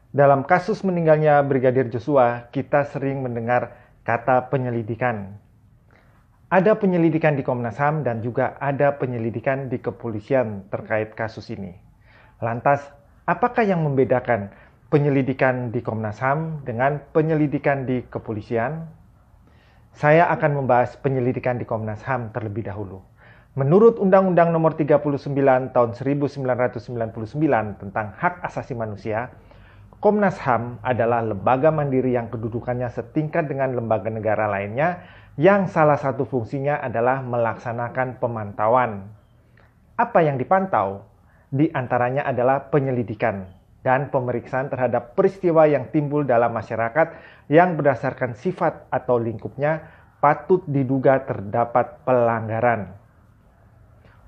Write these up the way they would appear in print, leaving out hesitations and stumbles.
Dalam kasus meninggalnya Brigadir Joshua, kita sering mendengar kata penyelidikan. Ada penyelidikan di Komnas HAM dan juga ada penyelidikan di kepolisian terkait kasus ini. Lantas, apakah yang membedakan penyelidikan di Komnas HAM dengan penyelidikan di kepolisian? Saya akan membahas penyelidikan di Komnas HAM terlebih dahulu. Menurut Undang-Undang Nomor 39 Tahun 1999 tentang Hak Asasi Manusia, Komnas HAM adalah lembaga mandiri yang kedudukannya setingkat dengan lembaga negara lainnya yang salah satu fungsinya adalah melaksanakan pemantauan. Apa yang dipantau? Di antaranya adalah penyelidikan dan pemeriksaan terhadap peristiwa yang timbul dalam masyarakat yang berdasarkan sifat atau lingkupnya patut diduga terdapat pelanggaran.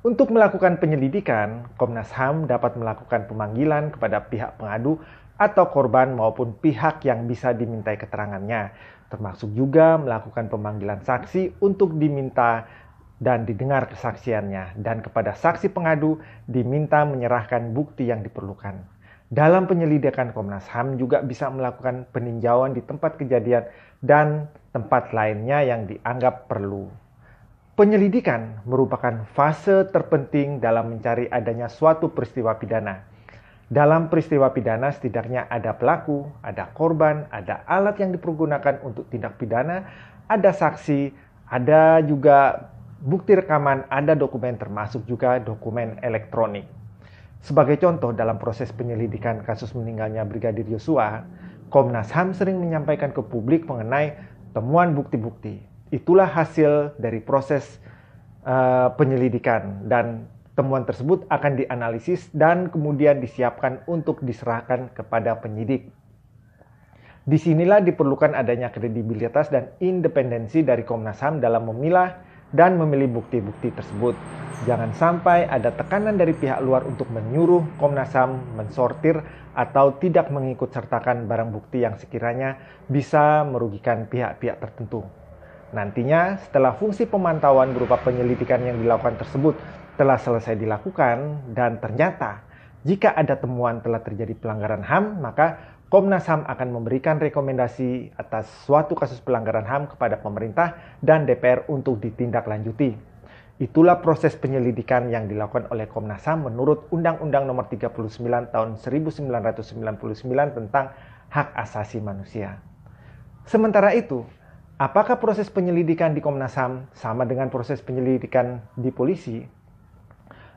Untuk melakukan penyelidikan, Komnas HAM dapat melakukan pemanggilan kepada pihak pengadu atau korban maupun pihak yang bisa dimintai keterangannya, termasuk juga melakukan pemanggilan saksi untuk diminta dan didengar kesaksiannya, dan kepada saksi pengadu diminta menyerahkan bukti yang diperlukan. Dalam penyelidikan, Komnas HAM juga bisa melakukan peninjauan di tempat kejadian dan tempat lainnya yang dianggap perlu. Penyelidikan merupakan fase terpenting dalam mencari adanya suatu peristiwa pidana. Dalam peristiwa pidana setidaknya ada pelaku, ada korban, ada alat yang dipergunakan untuk tindak pidana, ada saksi, ada juga bukti rekaman, ada dokumen termasuk juga dokumen elektronik. Sebagai contoh dalam proses penyelidikan kasus meninggalnya Brigadir Joshua, Komnas HAM sering menyampaikan ke publik mengenai temuan bukti-bukti. Itulah hasil dari proses penyelidikan dan temuan tersebut akan dianalisis dan kemudian disiapkan untuk diserahkan kepada penyidik. Disinilah diperlukan adanya kredibilitas dan independensi dari Komnas HAM dalam memilah dan memilih bukti-bukti tersebut. Jangan sampai ada tekanan dari pihak luar untuk menyuruh Komnas HAM mensortir atau tidak mengikut sertakan barang bukti yang sekiranya bisa merugikan pihak-pihak tertentu. Nantinya, setelah fungsi pemantauan berupa penyelidikan yang dilakukan tersebut telah selesai dilakukan dan ternyata jika ada temuan telah terjadi pelanggaran HAM, maka Komnas HAM akan memberikan rekomendasi atas suatu kasus pelanggaran HAM kepada pemerintah dan DPR untuk ditindaklanjuti. Itulah proses penyelidikan yang dilakukan oleh Komnas HAM menurut Undang-Undang Nomor 39 Tahun 1999 tentang Hak Asasi Manusia. Sementara itu, apakah proses penyelidikan di Komnas HAM sama dengan proses penyelidikan di polisi?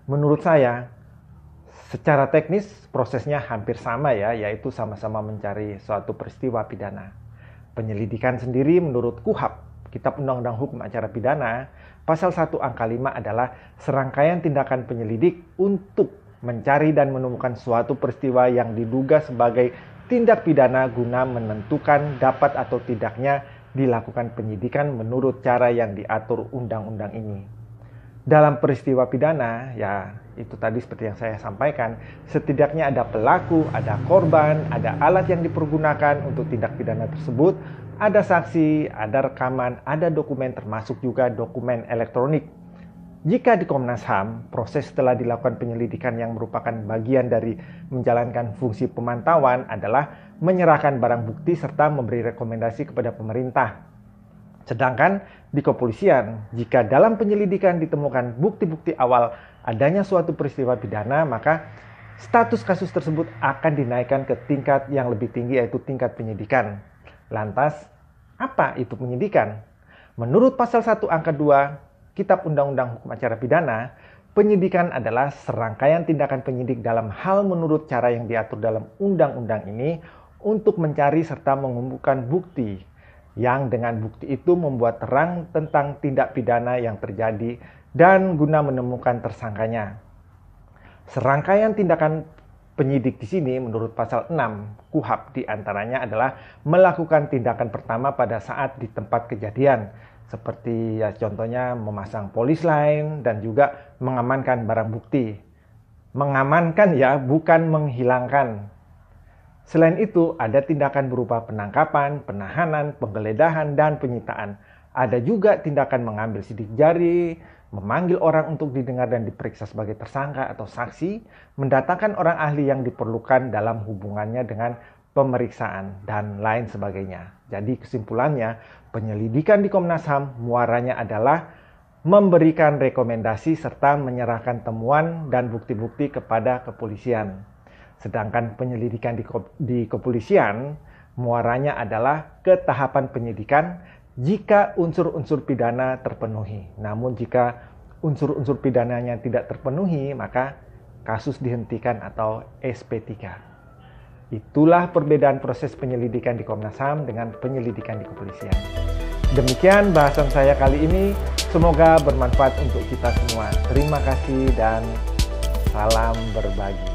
Menurut saya, secara teknis prosesnya hampir sama ya, yaitu sama-sama mencari suatu peristiwa pidana. Penyelidikan sendiri menurut KUHP, Kitab Undang-Undang Hukum Acara Pidana, pasal 1 angka 5 adalah serangkaian tindakan penyelidik untuk mencari dan menemukan suatu peristiwa yang diduga sebagai tindak pidana guna menentukan dapat atau tidaknya dilakukan penyidikan menurut cara yang diatur undang-undang ini. Dalam peristiwa pidana, ya itu tadi seperti yang saya sampaikan, setidaknya ada pelaku, ada korban, ada alat yang dipergunakan untuk tindak pidana tersebut, ada saksi, ada rekaman, ada dokumen termasuk juga dokumen elektronik. Jika di Komnas HAM, proses setelah dilakukan penyelidikan yang merupakan bagian dari menjalankan fungsi pemantauan adalah menyerahkan barang bukti serta memberi rekomendasi kepada pemerintah. Sedangkan di kepolisian, jika dalam penyelidikan ditemukan bukti-bukti awal adanya suatu peristiwa pidana, maka status kasus tersebut akan dinaikkan ke tingkat yang lebih tinggi yaitu tingkat penyidikan. Lantas, apa itu penyidikan? Menurut pasal 1 angka 2 Kitab Undang-Undang Hukum Acara Pidana, penyidikan adalah serangkaian tindakan penyidik dalam hal menurut cara yang diatur dalam undang-undang ini untuk mencari serta mengumpulkan bukti yang dengan bukti itu membuat terang tentang tindak pidana yang terjadi dan guna menemukan tersangkanya. Serangkaian tindakan penyidik di sini menurut pasal 6 KUHP diantaranya adalah melakukan tindakan pertama pada saat di tempat kejadian, seperti ya contohnya memasang polis lain dan juga mengamankan barang bukti. Mengamankan ya, bukan menghilangkan. Selain itu, ada tindakan berupa penangkapan, penahanan, penggeledahan, dan penyitaan. Ada juga tindakan mengambil sidik jari, memanggil orang untuk didengar dan diperiksa sebagai tersangka atau saksi, mendatangkan orang ahli yang diperlukan dalam hubungannya dengan pemeriksaan, dan lain sebagainya. Jadi kesimpulannya, penyelidikan di Komnas HAM muaranya adalah memberikan rekomendasi serta menyerahkan temuan dan bukti-bukti kepada kepolisian. Sedangkan penyelidikan di kepolisian muaranya adalah ke tahapan penyidikan jika unsur-unsur pidana terpenuhi. Namun jika unsur-unsur pidananya tidak terpenuhi, maka kasus dihentikan atau SP3. Itulah perbedaan proses penyelidikan di Komnas HAM dengan penyelidikan di kepolisian. Demikian bahasan saya kali ini. Semoga bermanfaat untuk kita semua. Terima kasih dan salam berbagi.